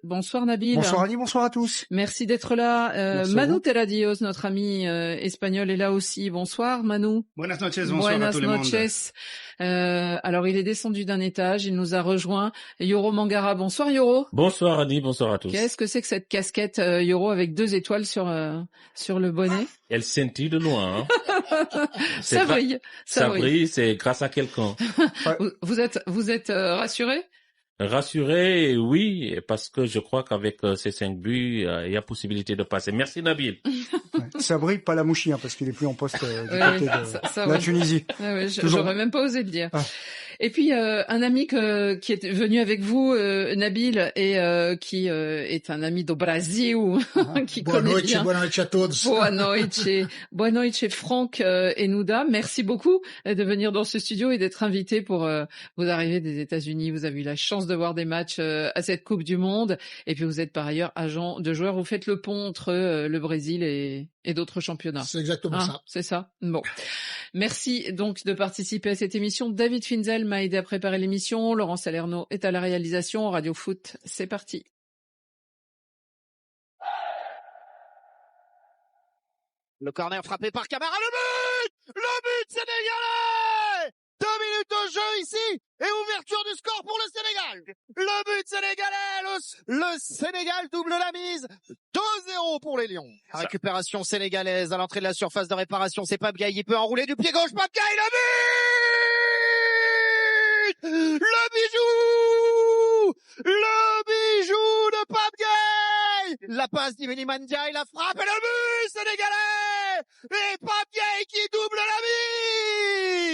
Bonsoir Nabil. Bonsoir Annie, bonsoir à tous. Merci d'être là. Manu Terradios, notre ami espagnol, est là aussi. Bonsoir Manu. Buenas noches, bonsoir à tout le monde. Alors il est descendu d'un étage, il nous a rejoint. Yoro Mangara, bonsoir Yoro. Bonsoir Annie, bonsoir à tous. Qu'est-ce que c'est que cette casquette Yoro avec 2 étoiles sur le bonnet? Elle scintille de loin. Hein. Ça brille. Ça brille, c'est grâce à quelqu'un. Vous êtes rassuré? Rassuré, oui, parce que je crois qu'avec ces 5 buts, il y a possibilité de passer. Merci Nabil. Ça brille, pas la mouchie, hein, parce qu'il est plus en poste du côté de la Tunisie. J'aurais même pas osé le dire. Et puis un ami qui est venu avec vous, Nabil, et qui est un ami do Brasil, qui connaît bien. Boa noite a todos. Boa noite, Franck et Nouda. Merci beaucoup de venir dans ce studio et d'être invité pour vos arrivées des États-Unis. Vous avez eu la chance de voir des matchs à cette Coupe du Monde, et puis vous êtes par ailleurs agent de joueurs. Vous faites le pont entre le Brésil et d'autres championnats. C'est exactement ça. C'est ça. Bon. Merci donc de participer à cette émission. David Finzel m'a aidé à préparer l'émission. Laurent Salerno est à la réalisation. Radio Foot, c'est parti. Le corner frappé par Camara, le but sénégalais! 2 minutes de jeu ici et ouverture du score pour le Sénégal. Le but sénégalais, le Sénégal double la mise. 2-0 pour les Lions. Récupération sénégalaise à l'entrée de la surface de réparation. C'est Pape Gaye, il peut enrouler du pied gauche. Pape Gaye, le but! Le bijou! Le bijou de Pape Gaye! La passe d'Iliman Ndiaye, la frappe et le but sénégalais! Et Pape Gaye qui double la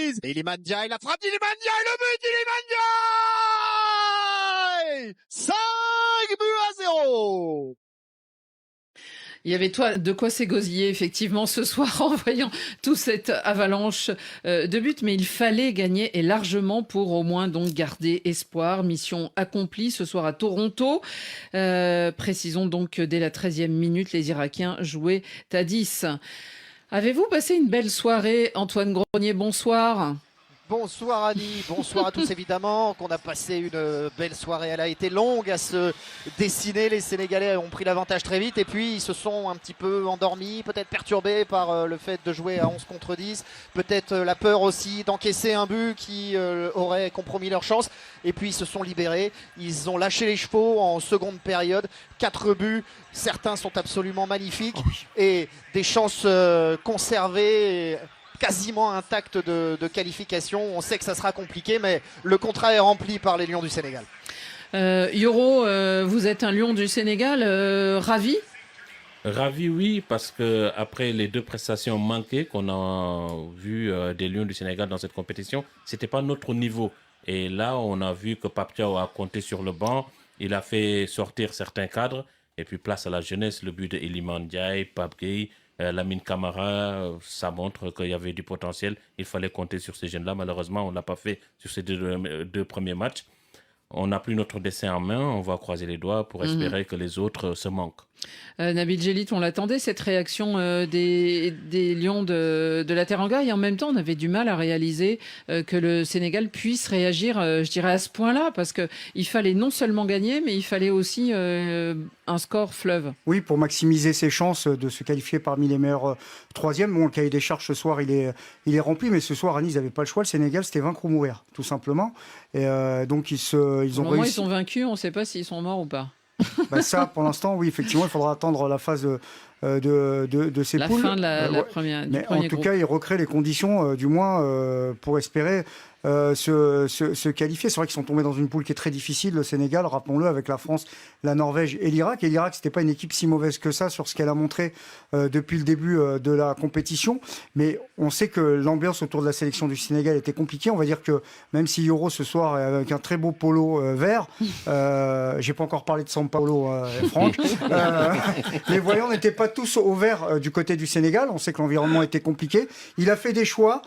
mise! Iliman Ndiaye, la frappe d'Iliman Ndiaye, le but d'Iliman Ndiaye! 5 buts à 0! Il y avait de quoi s'égosiller effectivement ce soir en voyant toute cette avalanche de buts, mais il fallait gagner et largement pour au moins donc garder espoir. Mission accomplie ce soir à Toronto. Précisons donc que dès la 13e minute, les Irakiens jouaient à 10. Avez-vous passé une belle soirée, Antoine Grenier? Bonsoir. Bonsoir Annie, bonsoir à tous évidemment, qu'on a passé une belle soirée, elle a été longue à se dessiner, les Sénégalais ont pris l'avantage très vite et puis ils se sont un petit peu endormis, peut-être perturbés par le fait de jouer à 11 contre 10, peut-être la peur aussi d'encaisser un but qui aurait compromis leur chance, et puis ils se sont libérés, ils ont lâché les chevaux en seconde période, 4 buts, certains sont absolument magnifiques et des chances conservées, quasiment intact de qualification. On sait que ça sera compliqué, mais le contrat est rempli par les Lions du Sénégal. Yoro, vous êtes un Lion du Sénégal, ravi? Ravi, oui, parce que après les 2 prestations manquées qu'on a vues des Lions du Sénégal dans cette compétition, c'était pas notre niveau. Et là, on a vu que Pape Thiaw a compté sur le banc, il a fait sortir certains cadres, et puis place à la jeunesse, le but de Iliman Ndiaye, Pape Gueye, Lamine Camara, ça montre qu'il y avait du potentiel. Il fallait compter sur ces jeunes-là. Malheureusement, on ne l'a pas fait sur ces 2 premiers matchs. On n'a plus notre destin en main. On va croiser les doigts pour espérer que les autres se manquent. Nabil Djellit, on l'attendait, cette réaction des Lions de la Teranga, et en même temps on avait du mal à réaliser que le Sénégal puisse réagir, je dirais, à ce point-là, parce qu'il fallait non seulement gagner, mais il fallait aussi un score fleuve. Oui, pour maximiser ses chances de se qualifier parmi les meilleurs troisièmes. Bon, le cahier des charges ce soir, il est rempli, mais ce soir, à Nice, ils n'avaient pas le choix. Le Sénégal, c'était vaincre ou mourir, tout simplement. Et donc, ils ont réussi. Ils sont vaincus, on ne sait pas s'ils sont morts ou pas. Ça, pour l'instant, oui, effectivement, il faudra attendre la phase de ces poules. La fin de la première. Mais en tout cas, il recrée les conditions, du moins, pour espérer se qualifier. C'est vrai qu'ils sont tombés dans une poule qui est très difficile, le Sénégal, rappelons-le, avec la France, la Norvège et l'Irak. Et l'Irak, c'était pas une équipe si mauvaise que ça sur ce qu'elle a montré depuis le début de la compétition. Mais on sait que l'ambiance autour de la sélection du Sénégal était compliquée. On va dire que même si Yoro ce soir est avec un très beau polo vert, j'ai pas encore parlé de Sampaolo, Franck, les voyants n'étaient pas tous au vert du côté du Sénégal. On sait que l'environnement était compliqué. Il a fait des choix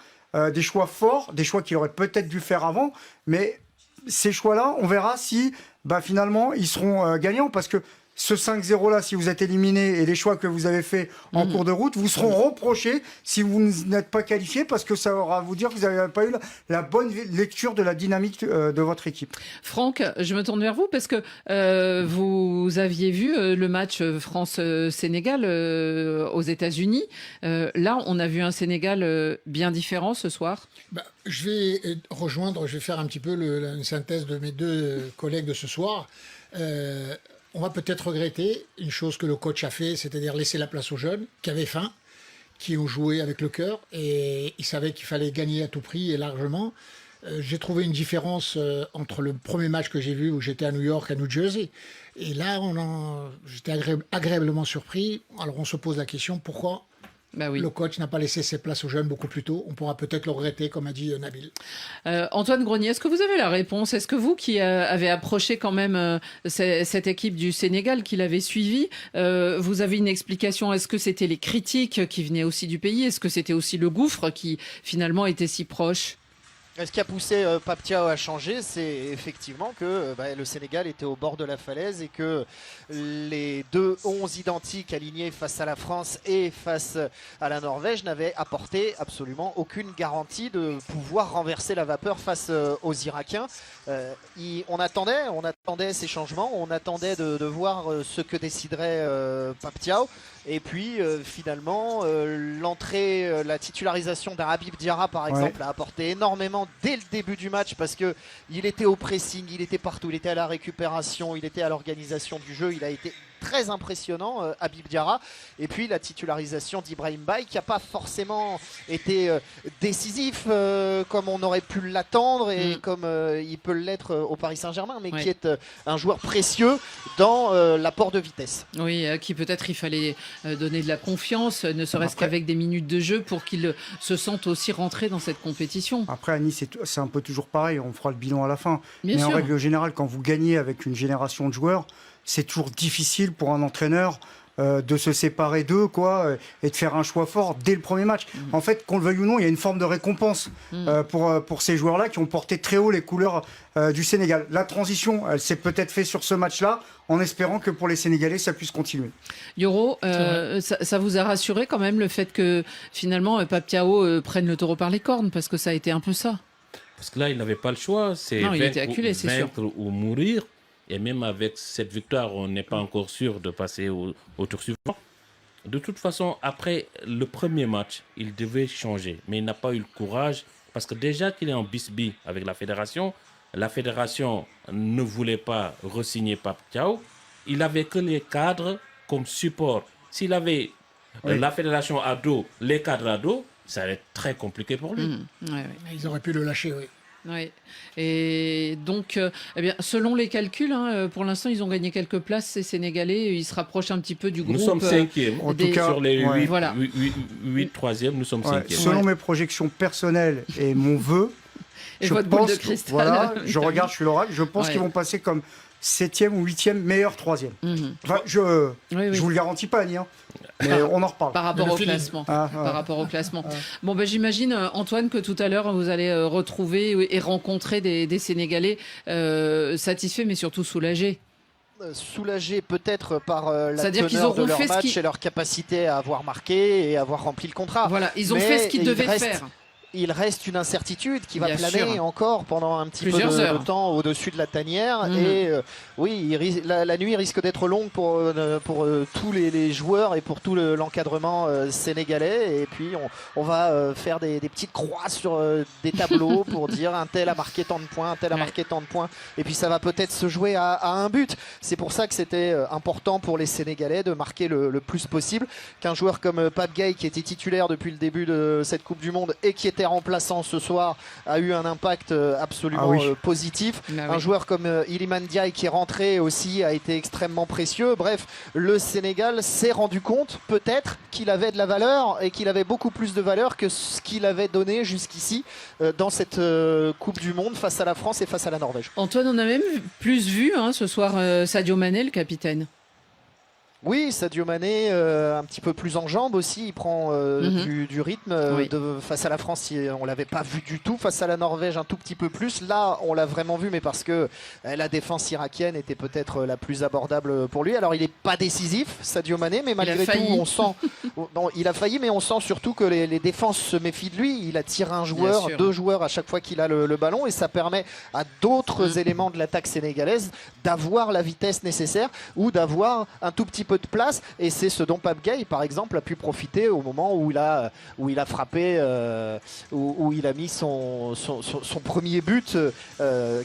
forts, des choix qu'il aurait peut-être dû faire avant, mais ces choix-là, on verra si bah finalement, ils seront gagnants parce que ce 5-0 là, si vous êtes éliminé et les choix que vous avez faits en cours de route, vous seront reprochés si vous n'êtes pas qualifié parce que ça va vous dire que vous n'avez pas eu la bonne lecture de la dynamique de votre équipe. Franck, je me tourne vers vous parce que vous aviez vu le match France-Sénégal aux États-Unis. Là, on a vu un Sénégal bien différent ce soir. Je vais faire un petit peu une synthèse de mes deux collègues de ce soir. On va peut-être regretter une chose que le coach a fait, c'est-à-dire laisser la place aux jeunes qui avaient faim, qui ont joué avec le cœur et ils savaient qu'il fallait gagner à tout prix et largement. J'ai trouvé une différence entre le premier match que j'ai vu où j'étais à New York, à New Jersey. Et là, j'étais agréablement surpris. Alors on se pose la question, pourquoi le coach n'a pas laissé ses places aux jeunes beaucoup plus tôt? On pourra peut-être le regretter, comme a dit Nabil. Antoine Grenier, est-ce que vous avez la réponse? Est-ce que vous, qui avez approché quand même cette équipe du Sénégal, qui l'avait suivie, vous avez une explication? Est-ce que c'était les critiques qui venaient aussi du pays? Est-ce que c'était aussi le gouffre qui finalement était si proche? Ce qui a poussé Pape Thiaw à changer, c'est effectivement que le Sénégal était au bord de la falaise et que les 2 11 identiques alignés face à la France et face à la Norvège n'avaient apporté absolument aucune garantie de pouvoir renverser la vapeur face aux Irakiens. On attendait ces changements, on attendait de voir ce que déciderait Pape Thiaw. Et puis finalement, la titularisation d'un Habib Diarra par exemple a apporté énormément dès le début du match parce que il était au pressing, il était partout, il était à la récupération, il était à l'organisation du jeu, il a été très impressionnant Habib Diarra. Et puis la titularisation d'Ibrahim Baye qui n'a pas forcément été décisif comme on aurait pu l'attendre et comme il peut l'être au Paris Saint-Germain, mais qui est un joueur précieux dans l'apport de vitesse. Oui, qui peut-être il fallait donner de la confiance, ne serait-ce qu'avec des minutes de jeu pour qu'il se sente aussi rentré dans cette compétition. Après à Nice, c'est un peu toujours pareil, on fera le bilan à la fin. Bien mais sûr. En règle générale, quand vous gagnez avec une génération de joueurs, c'est toujours difficile pour un entraîneur de se séparer d'eux et de faire un choix fort dès le premier match. En fait, qu'on le veuille ou non, il y a une forme de récompense pour ces joueurs-là qui ont porté très haut les couleurs du Sénégal. La transition, elle s'est peut-être faite sur ce match-là en espérant que pour les Sénégalais, ça puisse continuer. Yoro, ça vous a rassuré quand même le fait que finalement Pape Thiaw prenne le taureau par les cornes, parce que ça a été un peu ça. Parce que là, il n'avait pas le choix. C'est vaincre ou mourir. Et même avec cette victoire, on n'est pas encore sûr de passer au tour suivant. De toute façon, après le premier match, il devait changer. Mais il n'a pas eu le courage parce que déjà qu'il est en bisbille avec la fédération ne voulait pas re-signer Pape Thiaw. Il n'avait que les cadres comme support. S'il avait la fédération à dos, les cadres à dos, ça allait être très compliqué pour lui. Ils auraient pu le lâcher, oui. Oui. Et donc, selon les calculs, pour l'instant, ils ont gagné quelques places, ces Sénégalais. Ils se rapprochent un petit peu du groupe. Nous sommes 5e. En tout cas, sur les 8 3e, nous sommes 5e. Selon mes projections personnelles et mon vœu, et votre boule de cristal. Je regarde, je suis l'oracle. Je pense qu'ils vont passer comme 7e ou 8e, meilleur 3e. Enfin, je vous le garantis pas, Annie. Mais on en reparle. Par rapport au classement. Bon, j'imagine, Antoine, que tout à l'heure, vous allez retrouver et rencontrer des Sénégalais satisfaits, mais surtout soulagés. Soulagés peut-être par la teneur de leur match et leur capacité à avoir marqué et avoir rempli le contrat. Voilà, ils ont fait ce qu'ils devaient faire. Il reste une incertitude qui va planer encore pendant un petit peu de temps au-dessus de la tanière. Et la nuit risque d'être longue pour tous les joueurs et pour tout l'encadrement sénégalais. Et puis on va faire des petites croix sur des tableaux pour dire un tel a marqué tant de points, un tel a marqué tant de points. Et puis ça va peut-être se jouer à un but. C'est pour ça que c'était important pour les Sénégalais de marquer le plus possible. Qu'un joueur comme Pape Gueye, qui était titulaire depuis le début de cette Coupe du Monde et qui était remplaçant ce soir, a eu un impact absolument positif. Un joueur comme Iliman Ndiaye qui est rentré aussi a été extrêmement précieux. Bref, le Sénégal s'est rendu compte peut-être qu'il avait de la valeur et qu'il avait beaucoup plus de valeur que ce qu'il avait donné jusqu'ici dans cette Coupe du Monde face à la France et face à la Norvège. Antoine, on a même plus vu ce soir Sadio Mané, le capitaine. Oui, Sadio Mané, un petit peu plus en jambes aussi, il prend du rythme Oui. face à la France, on l'avait pas vu du tout, face à la Norvège un tout petit peu plus, là on l'a vraiment vu, mais parce que la défense irakienne était peut-être la plus abordable pour lui. Alors il n'est pas décisif, Sadio Mané, mais malgré tout on sent, non, il a failli, mais on sent surtout que les défenses se méfient de lui, il attire un joueur, deux joueurs à chaque fois qu'il a le ballon, et ça permet à d'autres éléments de l'attaque sénégalaise d'avoir la vitesse nécessaire ou d'avoir un tout petit peu de place, et c'est ce dont Pape Gueye par exemple a pu profiter au moment où il a frappé, où il a mis son premier but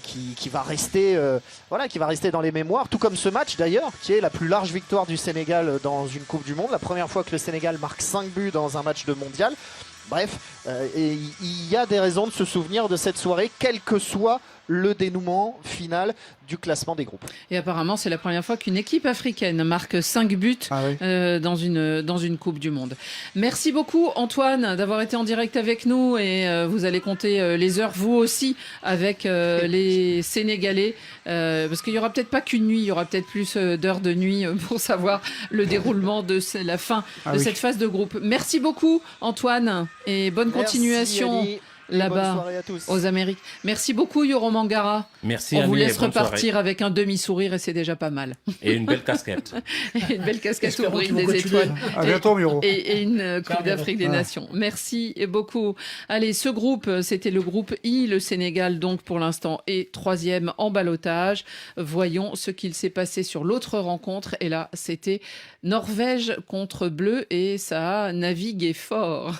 qui va rester qui va rester dans les mémoires, tout comme ce match d'ailleurs qui est la plus large victoire du Sénégal dans une Coupe du Monde, la première fois que le Sénégal marque 5 buts dans un match de mondial. Bref, il y a des raisons de se souvenir de cette soirée, quel que soit le dénouement final du classement des groupes. Et apparemment, c'est la première fois qu'une équipe africaine marque 5 buts dans une Coupe du Monde. Merci beaucoup, Antoine, d'avoir été en direct avec nous. Et vous allez compter les heures, vous aussi, avec les Sénégalais. Parce qu'il n'y aura peut-être pas qu'une nuit, il y aura peut-être plus d'heures de nuit pour savoir le déroulement de la fin de cette phase de groupe. Merci beaucoup, Antoine, et bonne continuation. Ali. Là-bas, aux Amériques. Merci beaucoup, Yoram Mangara. Merci, On Annie, vous laisse bonne repartir soirée. avec un demi-sourire et c'est déjà pas mal. Et une belle casquette. Et une belle casquette au briques des étoiles. À bientôt, Miro. Et une Coupe d'Afrique des Nations. Merci beaucoup. Allez, ce groupe, c'était le groupe I. Le Sénégal, donc, pour l'instant, est 3e en ballottage. Voyons ce qu'il s'est passé sur l'autre rencontre. Et là, c'était Norvège contre Bleu et ça a navigué fort.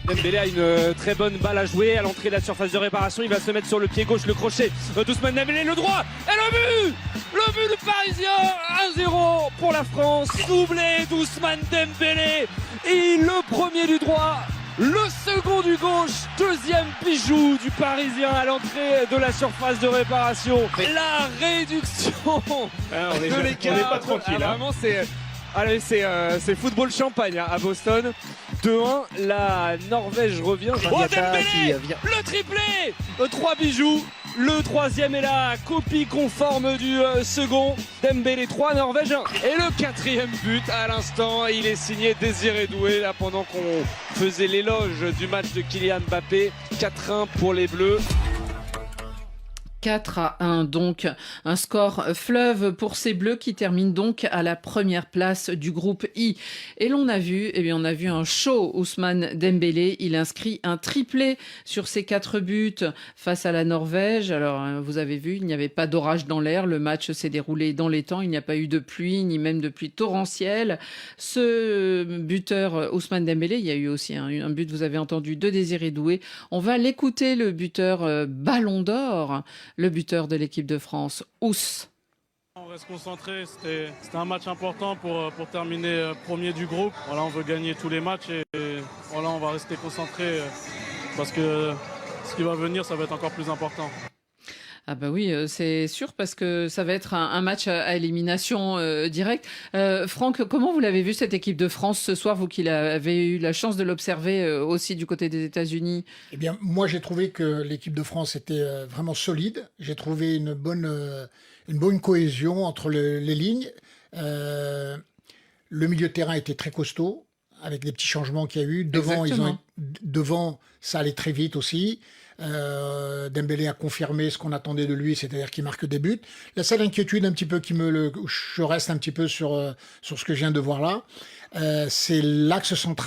Dembélé a une très bonne balle à jouer à l'entrée de la surface de réparation. Il va se mettre sur le pied gauche, le crochet d'Ousmane Dembélé, le droit et le but. Le but du Parisien, 1-0 pour la France. Doublé d'Ousmane Dembélé. Et le premier du droit, le second du gauche. Deuxième bijou du Parisien à l'entrée de la surface de réparation. La réduction de l'écart. On n'est pas tranquille. Vraiment, c'est football champagne à Boston. 2-1, la Norvège revient. Oh, Dembélé, le triplé, 3 bijoux. Le troisième est la copie conforme du second. Dembélé 3, Norvège 1. Et le quatrième but à l'instant, il est signé Désiré Doué là pendant qu'on faisait l'éloge du match de Kylian Mbappé. 4-1 pour les Bleus. 4-1, donc un score fleuve pour ces Bleus qui terminent donc à la première place du groupe I. Et on a vu un show Ousmane Dembélé. Il inscrit un triplé sur ses 4 buts face à la Norvège. Alors vous avez vu, il n'y avait pas d'orage dans l'air. Le match s'est déroulé dans les temps. Il n'y a pas eu de pluie, ni même de pluie torrentielle. Ce buteur Ousmane Dembélé, il y a eu aussi un but, vous avez entendu, de Désiré Doué. On va l'écouter, le buteur Ballon d'Or. Le buteur de l'équipe de France, Ous. On reste concentré, c'était un match important pour terminer premier du groupe. Voilà, on veut gagner tous les matchs et voilà, on va rester concentré parce que ce qui va venir, ça va être encore plus important. Ah bah oui, c'est sûr parce que ça va être un match à élimination directe. Franck, comment vous l'avez vu cette équipe de France ce soir, vous qui avez eu la chance de l'observer aussi du côté des États-Unis? Eh bien, moi j'ai trouvé que l'équipe de France était vraiment solide. J'ai trouvé une bonne cohésion entre les lignes. Le milieu de terrain était très costaud, avec des petits changements qu'il y a eu. Devant, ça allait très vite aussi. Dembélé a confirmé ce qu'on attendait de lui, c'est-à-dire qu'il marque des buts. La seule inquiétude un petit peu je reste un petit peu sur ce que je viens de voir là, c'est l'axe central.